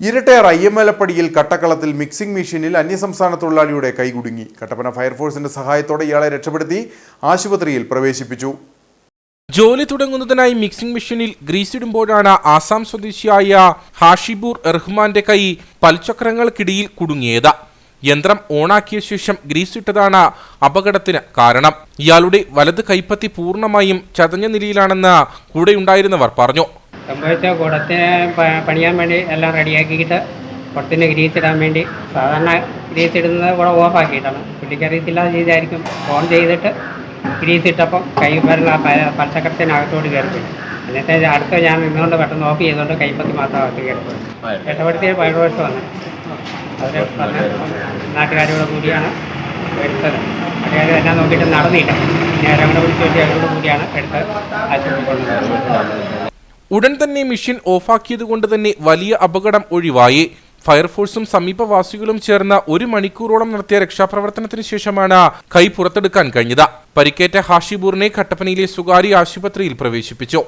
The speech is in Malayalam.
ഇരട്ടയാർ അയ്യമ്മലപ്പടിയിൽ കട്ടക്കളത്തിൽ മിക്സിംഗ് മെഷീനിൽ അന്യസംസ്ഥാന തൊഴിലാളിയുടെ കൈകുടുങ്ങി. കട്ടപ്പന ഫയർഫോഴ്സിന്റെ സഹായത്തോടെ ഇയാളെ രക്ഷപ്പെടുത്തി ആശുപത്രിയിൽ പ്രവേശിപ്പിച്ചു. ജോലി തുടങ്ങുന്നതിനായി മിക്സിംഗ് മെഷീനിൽ ഗ്രീസിടുമ്പോഴാണ് ആസാം സ്വദേശിയായ ഹാഷിബൂർ റഹ്മാന്റെ കൈ പൽചക്രങ്ങൾക്കിടയിൽ കുടുങ്ങിയത്. യന്ത്രം ഓണാക്കിയ ശേഷം ഗ്രീസിട്ടതാണ് അപകടത്തിന് കാരണം. ഇയാളുടെ വലത് കൈപ്പത്തി പൂർണ്ണമായും ചതഞ്ഞ നിലയിലാണെന്ന് കൂടെയുണ്ടായിരുന്നവർ പറഞ്ഞു. സംഭവിച്ച കുടത്തിന് പണിയാൻ വേണ്ടി എല്ലാം റെഡിയാക്കിയിട്ട് കുടത്തിന് ഗ്രീസ് ഇടാൻ വേണ്ടി സാധാരണ ഗ്രീസ് ഇടുന്നത് കൂടെ ഓഫാക്കിയിട്ടാണ്. പുള്ളിക്കറിയത്തില്ലാതെ ചെയ്തായിരിക്കും. ഓൺ ചെയ്തിട്ട് ഗ്രീസ് ഇട്ടപ്പം കൈ വരുന്ന പൽചക്രത്തിനകത്തോട് കയറിപ്പോയി. എന്നിട്ട് അടുത്ത് ഞാൻ നിന്നുകൊണ്ട് പെട്ടെന്ന് ഓഫ് ചെയ്തുകൊണ്ട് കൈപ്പത്തി മാത്രം അകത്ത് കയറിപ്പോയി. രക്ഷപ്പെടുത്തിയ ഫയർഫോഴ്സ് വന്നു. അവർ പറഞ്ഞ നാട്ടുകാരോട് കൂടിയാണ് എടുത്തത്. അതായത് എല്ലാം നോക്കിയിട്ട് നടന്നില്ല. ഞാൻ അവരുടെ വിളിച്ചു വെച്ച് അവരോട് കൂടിയാണ് എടുത്ത് ആശുപത്രി കൊണ്ടുവന്നത്. ഉടൻ തന്നെ മെഷീൻ ഓഫാക്കിയതുകൊണ്ട് തന്നെ വലിയ അപകടം ഒഴിവായി. ഫയർഫോഴ്സും സമീപവാസികളും ചേർന്ന് 1 മണിക്കൂറോളം നടത്തിയ രക്ഷാപ്രവർത്തനത്തിന് ശേഷമാണ് കൈ പുറത്തെടുക്കാൻ കഴിഞ്ഞത്. പരിക്കേറ്റ ഹാഷിബൂറിനെ കട്ടപ്പനയിലെ സ്വകാര്യ ആശുപത്രിയിൽ പ്രവേശിപ്പിച്ചു.